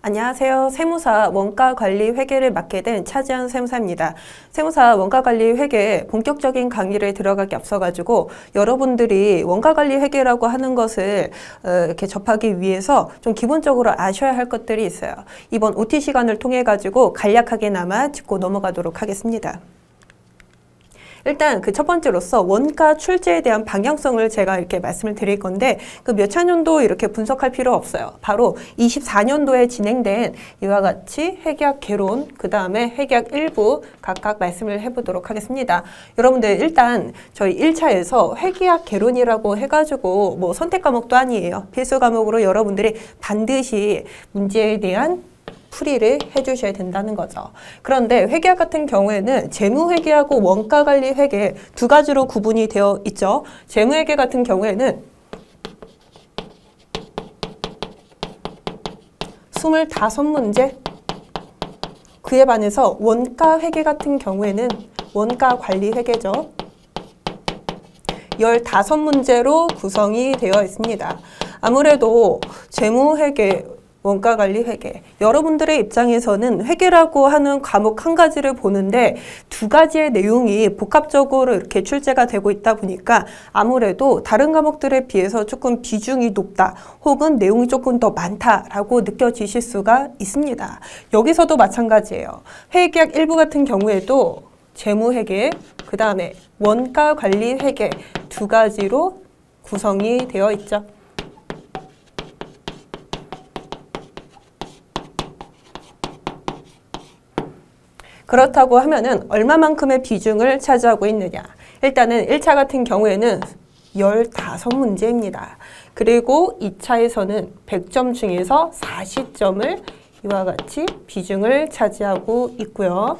안녕하세요. 세무사 원가관리 회계를 맡게 된 차지연 세무사입니다. 세무사 원가관리 회계 본격적인 강의를 들어가기 앞서가지고 여러분들이 원가관리 회계라고 하는 것을 이렇게 접하기 위해서 좀 기본적으로 아셔야 할 것들이 있어요. 이번 OT 시간을 통해 가지고 간략하게나마 짚고 넘어가도록 하겠습니다. 일단 그 첫 번째로서 원가 출제에 대한 방향성을 제가 이렇게 말씀을 드릴 건데 그 몇 차년도 이렇게 분석할 필요 없어요. 바로 24년도에 진행된 이와 같이 회계학 개론, 그 다음에 회계학 일부 각각 말씀을 해보도록 하겠습니다. 여러분들 일단 저희 1차에서 회계학 개론이라고 해가지고 뭐 선택 과목도 아니에요. 필수 과목으로 여러분들이 반드시 문제에 대한 풀이를 해주셔야 된다는 거죠. 그런데 회계학 같은 경우에는 재무회계하고 원가관리회계 두 가지로 구분이 되어 있죠. 재무회계 같은 경우에는 25문제, 그에 반해서 원가회계 같은 경우에는 원가관리회계죠. 15문제로 구성이 되어 있습니다. 아무래도 재무회계, 원가관리회계, 여러분들의 입장에서는 회계라고 하는 과목 한 가지를 보는데 두 가지의 내용이 복합적으로 이렇게 출제가 되고 있다 보니까 아무래도 다른 과목들에 비해서 조금 비중이 높다 혹은 내용이 조금 더 많다라고 느껴지실 수가 있습니다. 여기서도 마찬가지예요. 회계학 일부 같은 경우에도 재무회계, 그 다음에 원가관리회계 두 가지로 구성이 되어 있죠. 그렇다고 하면은 얼마만큼의 비중을 차지하고 있느냐. 일단은 1차 같은 경우에는 15문제입니다. 그리고 2차에서는 100점 중에서 40점을 이와 같이 비중을 차지하고 있고요.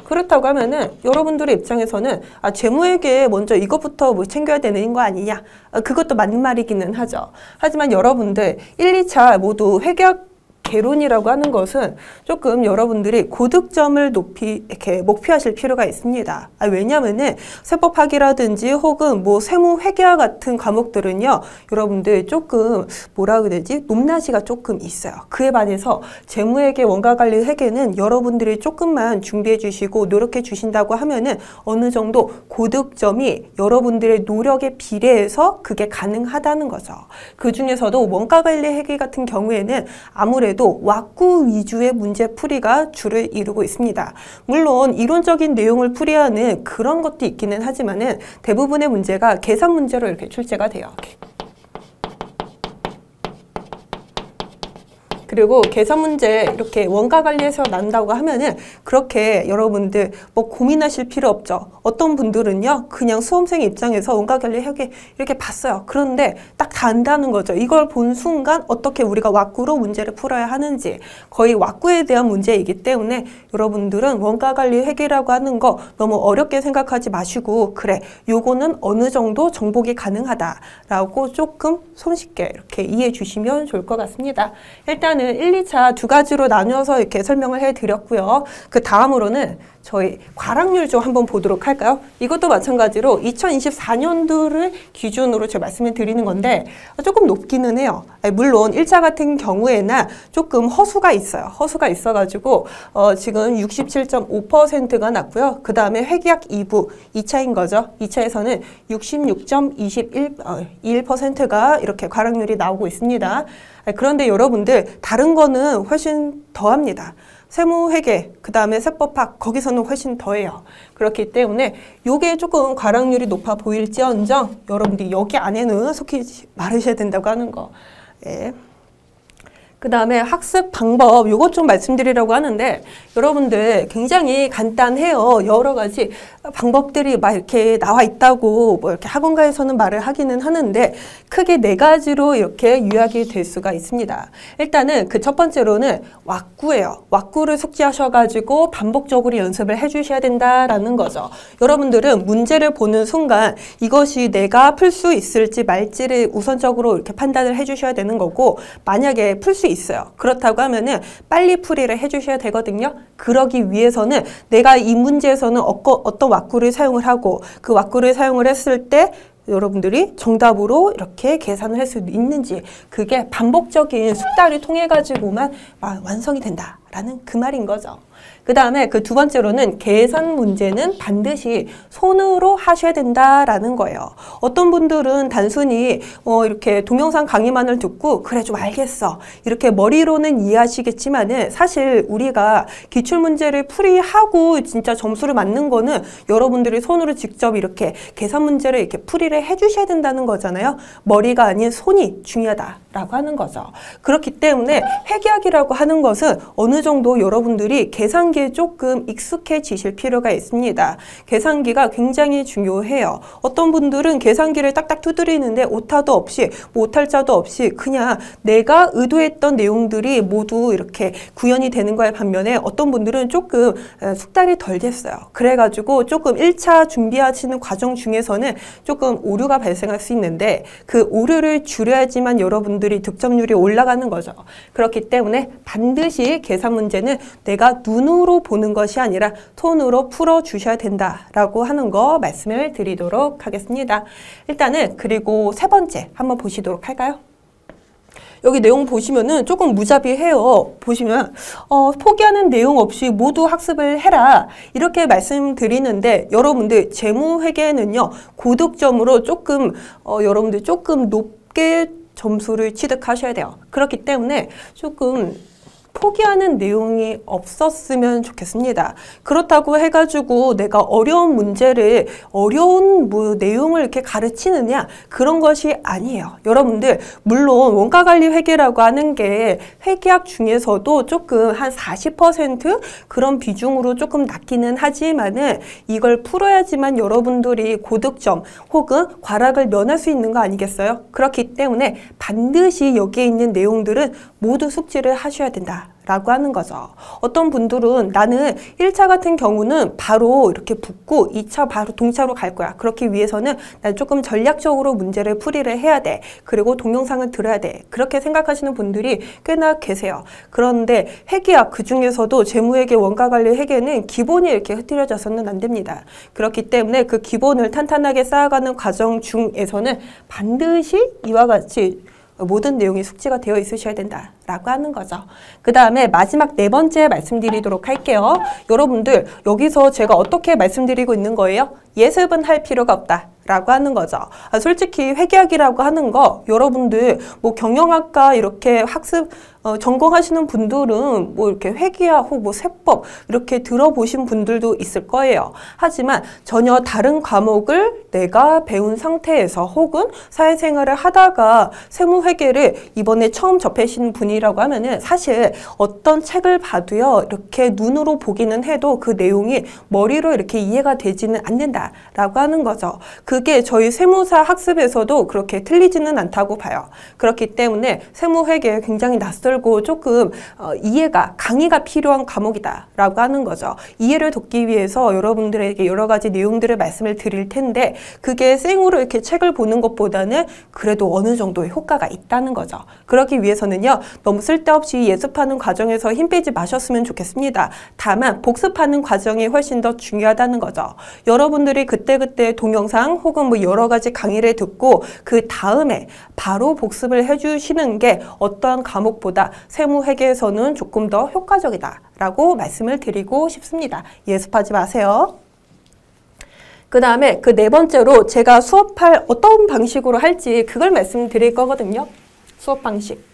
그렇다고 하면은 여러분들의 입장에서는 재무회계 먼저 이것부터 뭐 챙겨야 되는 거 아니냐. 그것도 맞는 말이기는 하죠. 하지만 여러분들 1, 2차 모두 회계학 개론이라고 하는 것은 조금 여러분들이 고득점을 이렇게 목표하실 필요가 있습니다. 왜냐면은 세법학이라든지 혹은 뭐 세무회계와 같은 과목들은요, 여러분들 조금 뭐라 그래야 되지? 높낮이가 조금 있어요. 그에 반해서 재무회계, 원가관리 회계는 여러분들이 조금만 준비해 주시고 노력해 주신다고 하면은 어느 정도 고득점이 여러분들의 노력에 비례해서 그게 가능하다는 거죠. 그 중에서도 원가관리 회계 같은 경우에는 아무래도 왁구 위주의 문제풀이가 주를 이루고 있습니다. 물론 이론적인 내용을 풀이하는 그런 것도 있기는 하지만은 대부분의 문제가 계산 문제로 이렇게 출제가 돼요. 그리고 계산 문제 이렇게 원가 관리해서 난다고 하면은 그렇게 여러분들 뭐 고민하실 필요 없죠. 어떤 분들은요, 그냥 수험생의 입장에서 원가 관리 회계 이렇게 봤어요. 그런데 딱 다 안다는 거죠. 이걸 본 순간 어떻게 우리가 왁구로 문제를 풀어야 하는지, 거의 왁구에 대한 문제이기 때문에 여러분들은 원가 관리 회계라고 하는 거 너무 어렵게 생각하지 마시고, 그래, 요거는 어느 정도 정복이 가능하다라고 조금 손쉽게 이렇게 이해해 주시면 좋을 것 같습니다. 일단은 1, 2차 두 가지로 나누어서 이렇게 설명을 해드렸고요. 그 다음으로는 저희 과락률 좀 한번 보도록 할까요? 이것도 마찬가지로 2024년도를 기준으로 제가 말씀을 드리는 건데 조금 높기는 해요. 물론 1차 같은 경우에는 조금 허수가 있어요. 허수가 있어가지고 지금 67.5%가 났고요. 그 다음에 회계학 2부 2차인 거죠. 2차에서는 66.21%가 이렇게 과락률이 나오고 있습니다. 그런데 여러분들 다른 거는 훨씬 더합니다. 세무회계, 그 다음에 세법학, 거기서는 훨씬 더해요. 그렇기 때문에 요게 조금 과락률이 높아 보일지언정 여러분들이 여기 안에는 속히지 말으셔야 된다고 하는 거. 예. 그 다음에 학습 방법, 요것 좀 말씀드리려고 하는데 여러분들 굉장히 간단해요. 여러 가지 방법들이 막 이렇게 나와 있다고 뭐 이렇게 학원가에서는 말을 하기는 하는데 크게 4가지로 이렇게 요약이 될 수가 있습니다. 일단은 그 첫 번째로는 왁구예요. 왁구를 숙지하셔가지고 반복적으로 연습을 해주셔야 된다라는 거죠. 여러분들은 문제를 보는 순간 이것이 내가 풀 수 있을지 말지를 우선적으로 이렇게 판단을 해주셔야 되는 거고, 만약에 풀 수 있어요. 그렇다고 하면은 빨리 풀이를 해주셔야 되거든요. 그러기 위해서는 내가 이 문제에서는 어떤 왁구를 사용을 하고 그 왁구를 사용을 했을 때 여러분들이 정답으로 이렇게 계산을 할 수 있는지, 그게 반복적인 숙달을 통해 가지고만 완성이 된다라는 그 말인 거죠. 그 다음에 그 두 번째로는 계산 문제는 반드시 손으로 하셔야 된다라는 거예요. 어떤 분들은 단순히 이렇게 동영상 강의만을 듣고 그래 좀 알겠어 이렇게 머리로는 이해하시겠지만은 사실 우리가 기출문제를 풀이하고 진짜 점수를 맞는 거는 여러분들이 손으로 직접 이렇게 계산 문제를 이렇게 풀이를 해주셔야 된다는 거잖아요. 머리가 아닌 손이 중요하다라고 하는 거죠. 그렇기 때문에 회계학이라고 하는 것은 어느 정도 여러분들이 계산기에 조금 익숙해지실 필요가 있습니다. 계산기가 굉장히 중요해요. 어떤 분들은 계산기를 딱딱 두드리는데 오타도 없이 오탈자도 없이 그냥 내가 의도했던 내용들이 모두 이렇게 구현이 되는 거에 반면에 어떤 분들은 조금 숙달이 덜 됐어요. 그래가지고 조금 1차 준비하시는 과정 중에서는 조금 오류가 발생할 수 있는데 그 오류를 줄여야지만 여러분들이 득점률이 올라가는 거죠. 그렇기 때문에 반드시 계산 문제는 내가 눈으로 보는 것이 아니라 손으로 풀어주셔야 된다라고 하는 거 말씀을 드리도록 하겠습니다. 일단은 그리고 세 번째 한번 보시도록 할까요? 여기 내용 보시면은 조금 무자비해요. 보시면 포기하는 내용 없이 모두 학습을 해라 이렇게 말씀드리는데 여러분들 재무회계는요 고득점으로 조금 여러분들 조금 높게 점수를 취득하셔야 돼요. 그렇기 때문에 조금 포기하는 내용이 없었으면 좋겠습니다. 그렇다고 해가지고 내가 어려운 문제를 어려운 내용을 이렇게 가르치느냐 그런 것이 아니에요. 여러분들 물론 원가관리 회계라고 하는 게 회계학 중에서도 조금 한 40% 그런 비중으로 조금 낮기는 하지만은 이걸 풀어야지만 여러분들이 고득점 혹은 과락을 면할 수 있는 거 아니겠어요? 그렇기 때문에 반드시 여기에 있는 내용들은 모두 숙지를 하셔야 된다. 라고 하는 거죠. 어떤 분들은 나는 1차 같은 경우는 바로 이렇게 붙고 2차 바로 동차로 갈 거야. 그렇기 위해서는 난 조금 전략적으로 문제를 풀이를 해야 돼. 그리고 동영상을 들어야 돼. 그렇게 생각하시는 분들이 꽤나 계세요. 그런데 회계학 그중에서도 재무회계, 원가관리 회계는 기본이 이렇게 흐트러져서는 안 됩니다. 그렇기 때문에 그 기본을 탄탄하게 쌓아가는 과정 중에서는 반드시 이와 같이 모든 내용이 숙지가 되어 있으셔야 된다라고 하는 거죠. 그 다음에 마지막 네 번째 말씀드리도록 할게요. 여러분들 여기서 제가 어떻게 말씀드리고 있는 거예요? 예습은 할 필요가 없다. 라고 하는 거죠. 솔직히 회계학이라고 하는 거 여러분들 뭐 경영학과 이렇게 학습 전공하시는 분들은 뭐 이렇게 회계학 혹 뭐 세법 이렇게 들어보신 분들도 있을 거예요. 하지만 전혀 다른 과목을 내가 배운 상태에서 혹은 사회생활을 하다가 세무회계를 이번에 처음 접하신 분이라고 하면은 사실 어떤 책을 봐도요 이렇게 눈으로 보기는 해도 그 내용이 머리로 이렇게 이해가 되지는 않는다라고 하는 거죠. 그게 저희 세무사 학습에서도 그렇게 틀리지는 않다고 봐요. 그렇기 때문에 세무회계 굉장히 낯설고 조금 이해가, 강의가 필요한 과목이다라고 하는 거죠. 이해를 돕기 위해서 여러분들에게 여러 가지 내용들을 말씀을 드릴 텐데 그게 생으로 이렇게 책을 보는 것보다는 그래도 어느 정도의 효과가 있다는 거죠. 그러기 위해서는요. 너무 쓸데없이 예습하는 과정에서 힘 빼지 마셨으면 좋겠습니다. 다만 복습하는 과정이 훨씬 더 중요하다는 거죠. 여러분들이 그때그때 동영상 혹은 뭐 여러 가지 강의를 듣고 그 다음에 바로 복습을 해주시는 게 어떠한 과목보다 세무회계에서는 조금 더 효과적이다 라고 말씀을 드리고 싶습니다. 예습하지 마세요. 그 다음에 그 네 번째로 제가 수업할 어떤 방식으로 할지 그걸 말씀드릴 거거든요. 수업 방식.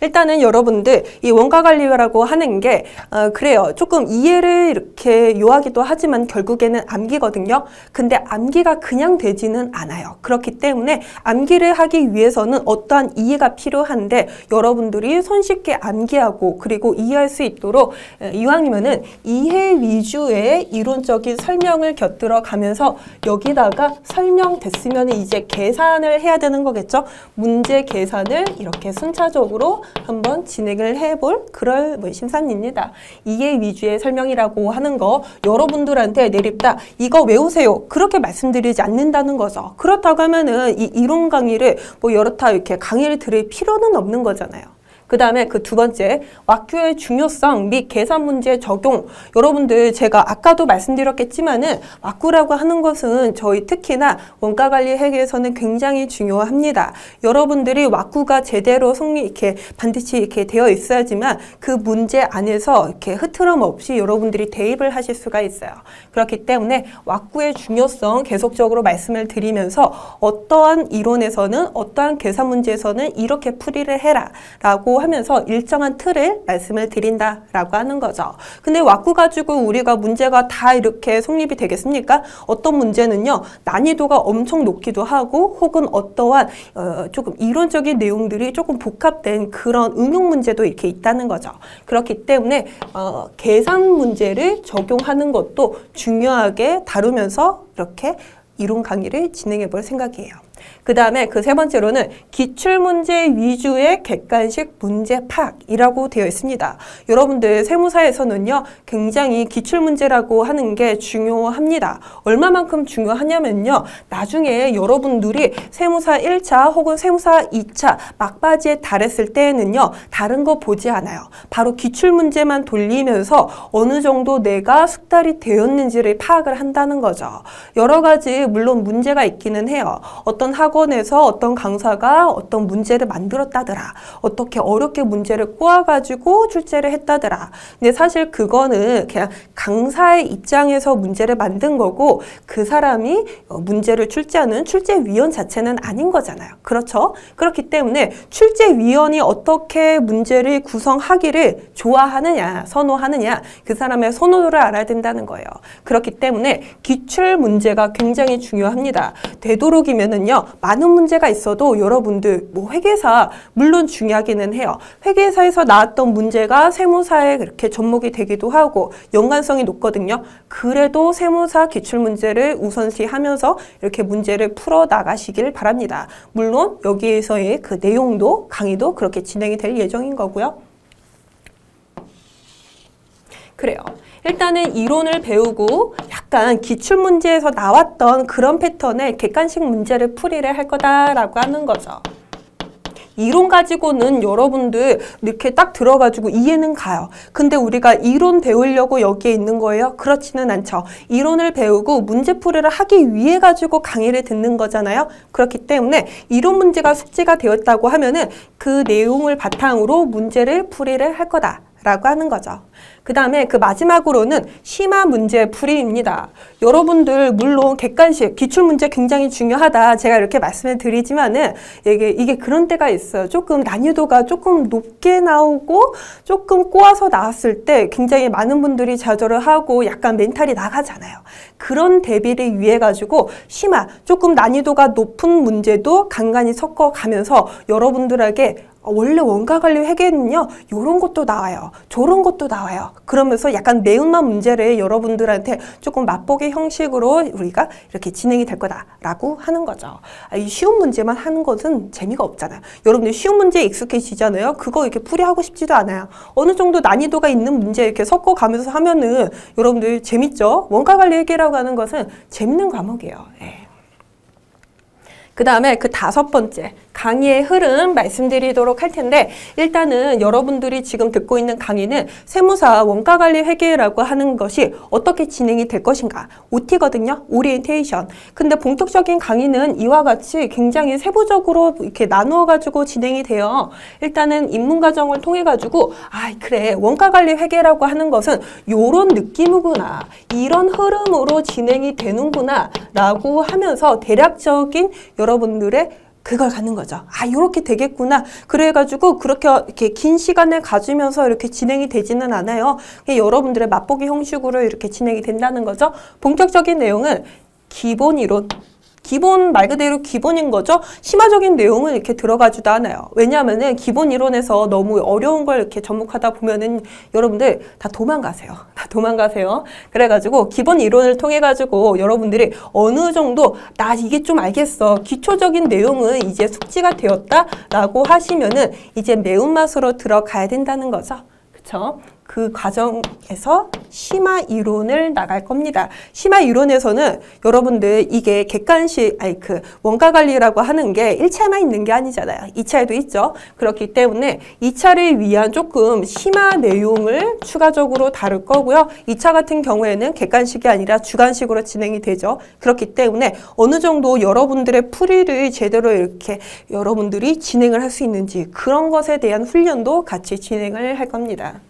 일단은 여러분들 이 원가관리라고 하는 게 그래요. 조금 이해를 이렇게 요하기도 하지만 결국에는 암기거든요. 근데 암기가 그냥 되지는 않아요. 그렇기 때문에 암기를 하기 위해서는 어떠한 이해가 필요한데 여러분들이 손쉽게 암기하고 그리고 이해할 수 있도록 이왕이면은 이해 위주의 이론적인 설명을 곁들여 가면서 여기다가 설명됐으면 이제 계산을 해야 되는 거겠죠. 문제 계산을 이렇게 순차적으로 한번 진행을 해볼 그럴 심사입니다. 이해 위주의 설명이라고 하는 거 여러분들한테 내립다 이거 외우세요 그렇게 말씀드리지 않는다는 거죠. 그렇다고 하면은 이 이론 강의를 뭐 여러 타 이렇게 강의를 들을 필요는 없는 거잖아요. 그 다음에 그 두 번째, 왁구의 중요성 및 계산 문제 적용. 여러분들 제가 아까도 말씀드렸겠지만은 왁구라고 하는 것은 저희 특히나 원가관리 회계에서는 굉장히 중요합니다. 여러분들이 왁구가 제대로 이렇게 반드시 이렇게 되어 있어야지만 그 문제 안에서 이렇게 흐트럼 없이 여러분들이 대입을 하실 수가 있어요. 그렇기 때문에 왁구의 중요성 계속적으로 말씀을 드리면서 어떠한 이론에서는 어떠한 계산 문제에서는 이렇게 풀이를 해라 라고 하면서 일정한 틀을 말씀을 드린다라고 하는 거죠. 근데 왁구 가지고 우리가 문제가 다 이렇게 성립이 되겠습니까? 어떤 문제는요, 난이도가 엄청 높기도 하고 혹은 어떠한 조금 이론적인 내용들이 조금 복합된 그런 응용 문제도 이렇게 있다는 거죠. 그렇기 때문에 계산 문제를 적용하는 것도 중요하게 다루면서 이렇게 이론 강의를 진행해 볼 생각이에요. 그 다음에 그 세 번째로는 기출문제 위주의 객관식 문제 파악이라고 되어 있습니다. 여러분들 세무사에서는요, 굉장히 기출문제라고 하는 게 중요합니다. 얼마만큼 중요하냐면요, 나중에 여러분들이 세무사 1차 혹은 세무사 2차 막바지에 달했을 때에는요, 다른 거 보지 않아요. 바로 기출문제만 돌리면서 어느 정도 내가 숙달이 되었는지를 파악을 한다는 거죠. 여러 가지 물론 문제가 있기는 해요. 어떤 학원에서 어떤 강사가 어떤 문제를 만들었다더라. 어떻게 어렵게 문제를 꼬아가지고 출제를 했다더라. 근데 사실 그거는 그냥 강사의 입장에서 문제를 만든 거고 그 사람이 문제를 출제하는 출제위원 자체는 아닌 거잖아요. 그렇죠? 그렇기 때문에 출제위원이 어떻게 문제를 구성하기를 좋아하느냐, 선호하느냐, 그 사람의 선호도를 알아야 된다는 거예요. 그렇기 때문에 기출 문제가 굉장히 중요합니다. 되도록이면은요, 많은 문제가 있어도 여러분들 뭐 회계사 물론 중요하기는 해요. 회계사에서 나왔던 문제가 세무사에 그렇게 접목이 되기도 하고 연관성이 높거든요. 그래도 세무사 기출문제를 우선시하면서 이렇게 문제를 풀어 나가시길 바랍니다. 물론 여기에서의 그 내용도 강의도 그렇게 진행이 될 예정인 거고요. 그래요. 일단은 이론을 배우고 약간 기출문제에서 나왔던 그런 패턴의 객관식 문제를 풀이를 할 거다라고 하는 거죠. 이론 가지고는 여러분들 이렇게 딱 들어가지고 이해는 가요. 근데 우리가 이론 배우려고 여기에 있는 거예요? 그렇지는 않죠. 이론을 배우고 문제풀이를 하기 위해 가지고 강의를 듣는 거잖아요. 그렇기 때문에 이론 문제가 숙지가 되었다고 하면은 그 내용을 바탕으로 문제를 풀이를 할 거다라고 하는 거죠. 그 다음에 그 마지막으로는 심화 문제 풀이입니다. 여러분들 물론 객관식, 기출문제 굉장히 중요하다 제가 이렇게 말씀을 드리지만은 이게 그런 때가 있어요. 조금 난이도가 조금 높게 나오고 조금 꼬아서 나왔을 때 굉장히 많은 분들이 좌절을 하고 약간 멘탈이 나가잖아요. 그런 대비를 위해 가지고 심화, 조금 난이도가 높은 문제도 간간히 섞어가면서 여러분들에게 원래 원가관리 회계는요, 요런 것도 나와요. 저런 것도 나와요. 그러면서 약간 매운맛 문제를 여러분들한테 조금 맛보기 형식으로 우리가 이렇게 진행이 될 거다라고 하는 거죠. 이 쉬운 문제만 하는 것은 재미가 없잖아요. 여러분들 쉬운 문제에 익숙해지잖아요. 그거 이렇게 풀이하고 싶지도 않아요. 어느 정도 난이도가 있는 문제 이렇게 섞어가면서 하면은 여러분들 재밌죠? 원가관리 회계라고 하는 것은 재밌는 과목이에요. 예. 그 다음에 그 5번째 강의의 흐름 말씀드리도록 할 텐데, 일단은 여러분들이 지금 듣고 있는 강의는 세무사 원가관리 회계라고 하는 것이 어떻게 진행이 될 것인가, OT거든요. 오리엔테이션. 근데 본격적인 강의는 이와 같이 굉장히 세부적으로 이렇게 나누어 가지고 진행이 돼요. 일단은 입문 과정을 통해 가지고 그래, 원가관리 회계라고 하는 것은 요런 느낌이구나, 이런 흐름으로 진행이 되는구나 라고 하면서 대략적인 여러분들의 그걸 갖는 거죠. 요렇게 되겠구나. 그래가지고 그렇게 이렇게 긴 시간을 가지면서 이렇게 진행이 되지는 않아요. 여러분들의 맛보기 형식으로 이렇게 진행이 된다는 거죠. 본격적인 내용은 기본 이론. 기본 말 그대로 기본인 거죠. 심화적인 내용은 이렇게 들어가지도 않아요. 왜냐하면은 기본 이론에서 너무 어려운 걸 이렇게 접목하다 보면은 여러분들 다 도망가세요. 다 도망가세요. 그래가지고 기본 이론을 통해 가지고 여러분들이 어느 정도 나 이게 좀 알겠어, 기초적인 내용은 이제 숙지가 되었다라고 하시면은 이제 매운맛으로 들어가야 된다는 거죠. 그쵸? 그 과정에서 심화 이론을 나갈 겁니다. 심화 이론에서는 여러분들 이게 객관식, 원가 관리라고 하는 게 1차에만 있는 게 아니잖아요. 2차에도 있죠. 그렇기 때문에 2차를 위한 조금 심화 내용을 추가적으로 다룰 거고요. 2차 같은 경우에는 객관식이 아니라 주관식으로 진행이 되죠. 그렇기 때문에 어느 정도 여러분들의 풀이를 제대로 이렇게 여러분들이 진행을 할 수 있는지 그런 것에 대한 훈련도 같이 진행을 할 겁니다.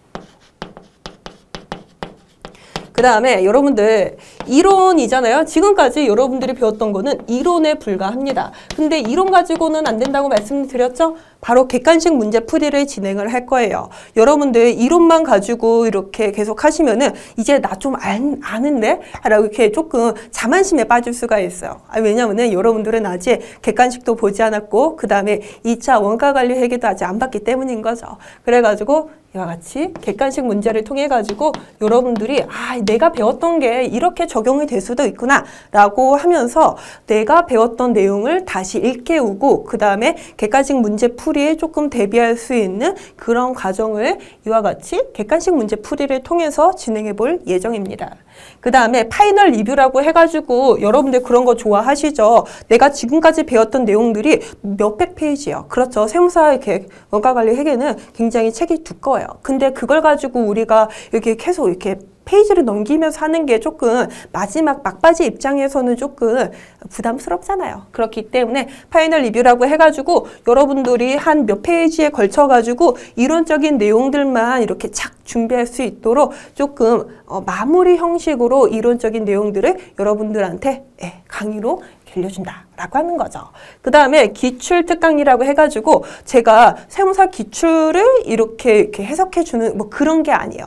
그 다음에 여러분들 이론이잖아요. 지금까지 여러분들이 배웠던 거는 이론에 불과합니다. 근데 이론 가지고는 안 된다고 말씀드렸죠? 바로 객관식 문제 풀이를 진행을 할 거예요. 여러분들 이론만 가지고 이렇게 계속 하시면은 이제 나 좀 아는데? 라고 이렇게 조금 자만심에 빠질 수가 있어요. 왜냐면은 여러분들은 아직 객관식도 보지 않았고 그 다음에 2차 원가관리 회계도 아직 안 봤기 때문인 거죠. 그래가지고 이와 같이 객관식 문제를 통해 가지고 여러분들이 내가 배웠던 게 이렇게 적용이 될 수도 있구나 라고 하면서 내가 배웠던 내용을 다시 일깨우고 그 다음에 객관식 문제 풀이에 조금 대비할 수 있는 그런 과정을 이와 같이 객관식 문제 풀이를 통해서 진행해 볼 예정입니다. 그 다음에 파이널 리뷰라고 해가지고 여러분들 그런 거 좋아하시죠? 내가 지금까지 배웠던 내용들이 몇백 페이지예요. 그렇죠. 세무사 이렇게 원가관리 회계는 굉장히 책이 두꺼워요. 근데 그걸 가지고 우리가 이렇게 계속 이렇게 페이지를 넘기면서 하는 게 조금 마지막 막바지 입장에서는 조금 부담스럽잖아요. 그렇기 때문에 파이널 리뷰라고 해가지고 여러분들이 한 몇 페이지에 걸쳐가지고 이론적인 내용들만 이렇게 착 준비할 수 있도록 조금 마무리 형식으로 이론적인 내용들을 여러분들한테 강의로 들려준다라고 하는 거죠. 그 다음에 기출 특강이라고 해가지고 제가 세무사 기출을 이렇게 해석해주는 뭐 그런 게 아니에요.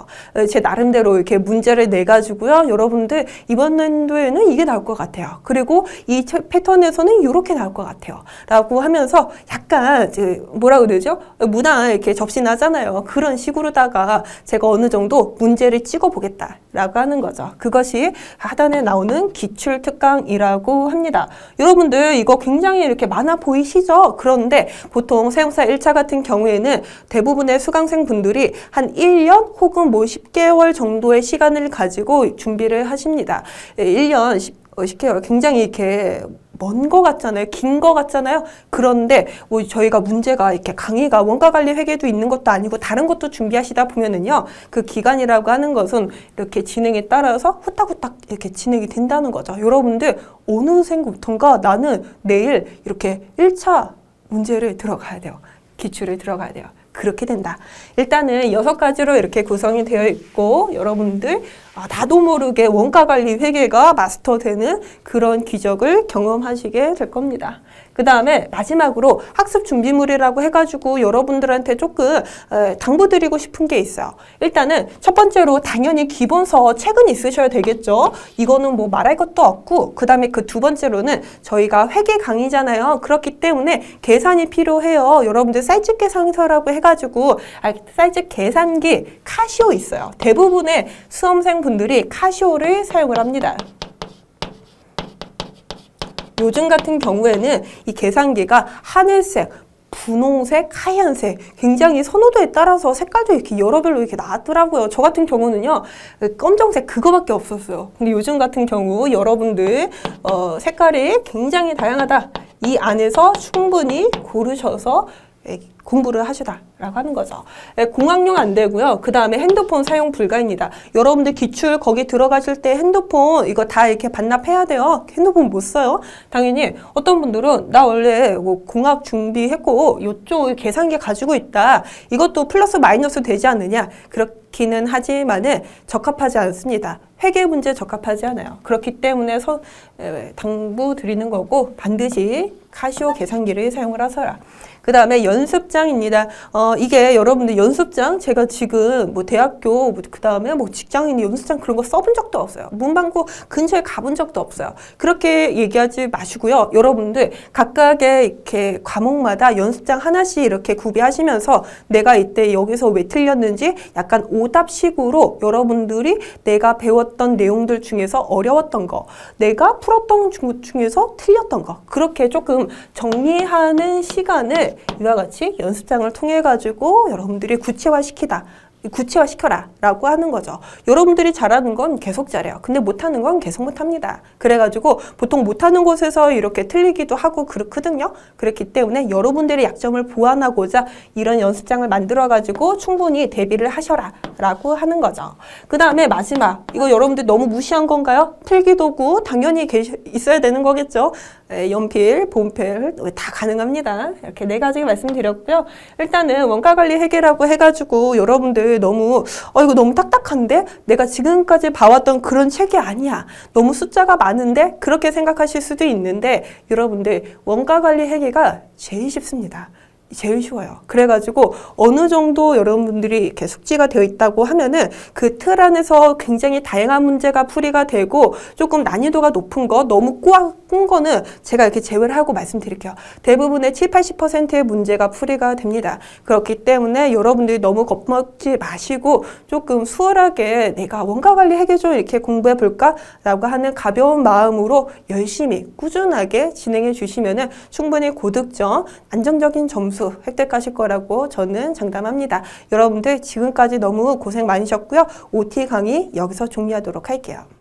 제 나름대로 이렇게 문제를 내가지고요. 여러분들 이번 연도에는 이게 나올 것 같아요. 그리고 이 패턴에서는 이렇게 나올 것 같아요. 라고 하면서 약간 뭐라 그러죠? 문화 이렇게 접신하잖아요. 그런 식으로다가 제가 어느 정도 문제를 찍어보겠다라고 하는 거죠. 그것이 하단에 나오는 기출 특강이라고 합니다. 여러분들 이거 굉장히 이렇게 많아 보이시죠? 그런데 보통 세무사 1차 같은 경우에는 대부분의 수강생 분들이 한 1년 혹은 뭐 10개월 정도의 시간을 가지고 준비를 하십니다. 1년 10개월 굉장히 이렇게 먼 거 같잖아요. 긴 거 같잖아요. 그런데 뭐 저희가 문제가 이렇게 강의가 원가관리 회계도 있는 것도 아니고 다른 것도 준비하시다 보면은요. 그 기간이라고 하는 것은 이렇게 진행에 따라서 후딱후딱 이렇게 진행이 된다는 거죠. 여러분들 어느 생부터인가 나는 내일 이렇게 1차 문제를 들어가야 돼요. 기출을 들어가야 돼요. 그렇게 된다. 일단은 6가지로 이렇게 구성이 되어 있고 여러분들 나도 모르게 원가관리 회계가 마스터되는 그런 기적을 경험하시게 될 겁니다. 그 다음에 마지막으로 학습 준비물이라고 해가지고 여러분들한테 조금 당부드리고 싶은 게 있어요. 일단은 첫 번째로 당연히 기본서 책은 있으셔야 되겠죠. 이거는 뭐 말할 것도 없고 그 다음에 그 두 번째로는 저희가 회계 강의잖아요. 그렇기 때문에 계산이 필요해요. 여러분들 사이즈 계산서라고 해가지고 사이즈 계산기 카시오 있어요. 대부분의 수험생 분들이 카시오를 사용을 합니다. 요즘 같은 경우에는 이 계산기가 하늘색, 분홍색, 하얀색 굉장히 선호도에 따라서 색깔도 이렇게 여러 별로 이렇게 나왔더라고요. 저 같은 경우는요 검정색 그거밖에 없었어요. 근데 요즘 같은 경우 여러분들 색깔이 굉장히 다양하다. 이 안에서 충분히 고르셔서 공부를 하시다라고 하는 거죠. 공학용 안 되고요. 그 다음에 핸드폰 사용 불가입니다. 여러분들 기출 거기 들어가실 때 핸드폰 이거 다 이렇게 반납해야 돼요. 핸드폰 못 써요. 당연히 어떤 분들은 나 원래 뭐 공학 준비했고 이쪽 계산기 가지고 있다. 이것도 플러스 마이너스 되지 않느냐. 그렇기는 하지만은 적합하지 않습니다. 회계 문제 적합하지 않아요. 그렇기 때문에 당부 드리는 거고 반드시 카시오 계산기를 사용을 하셔라. 그 다음에 연습장입니다. 이게 여러분들 연습장 제가 지금 뭐 대학교 그 다음에 뭐 직장인 연습장 그런 거 써본 적도 없어요. 문방구 근처에 가본 적도 없어요. 그렇게 얘기하지 마시고요. 여러분들 각각의 이렇게 과목마다 연습장 하나씩 이렇게 구비하시면서 내가 이때 여기서 왜 틀렸는지 약간 오답식으로 여러분들이 내가 배웠던 내용들 중에서 어려웠던 거, 내가 풀었던 중에서 틀렸던 거 그렇게 조금 정리하는 시간을 이와 같이 연습장을 통해 가지고 여러분들이 구체화시키다 구체화시켜라 라고 하는 거죠. 여러분들이 잘하는 건 계속 잘해요. 근데 못하는 건 계속 못합니다. 그래가지고 보통 못하는 곳에서 이렇게 틀리기도 하고 그렇거든요. 그렇기 때문에 여러분들의 약점을 보완하고자 이런 연습장을 만들어가지고 충분히 대비를 하셔라 라고 하는 거죠. 그 다음에 마지막, 이거 여러분들 너무 무시한 건가요? 필기도구 당연히 있어야 되는 거겠죠. 연필, 본필 다 가능합니다. 이렇게 4가지 말씀드렸고요. 일단은 원가관리 회계라고 해가지고 여러분들 너무 이거 너무 딱딱한데? 내가 지금까지 봐왔던 그런 책이 아니야. 너무 숫자가 많은데? 그렇게 생각하실 수도 있는데 여러분들 원가관리 회계가 제일 쉽습니다. 제일 쉬워요. 그래가지고 어느 정도 여러분들이 이렇게 숙지가 되어 있다고 하면은 그 틀 안에서 굉장히 다양한 문제가 풀이가 되고 조금 난이도가 높은 거, 너무 꾼 거는 제가 이렇게 제외를 하고 말씀드릴게요. 대부분의 70~80%의 문제가 풀이가 됩니다. 그렇기 때문에 여러분들이 너무 겁먹지 마시고 조금 수월하게 내가 원가관리 회계 좀 이렇게 공부해 볼까? 라고 하는 가벼운 마음으로 열심히 꾸준하게 진행해 주시면은 충분히 고득점, 안정적인 점수 획득하실 거라고 저는 장담합니다. 여러분들 지금까지 너무 고생 많으셨고요. OT 강의 여기서 종료하도록 할게요.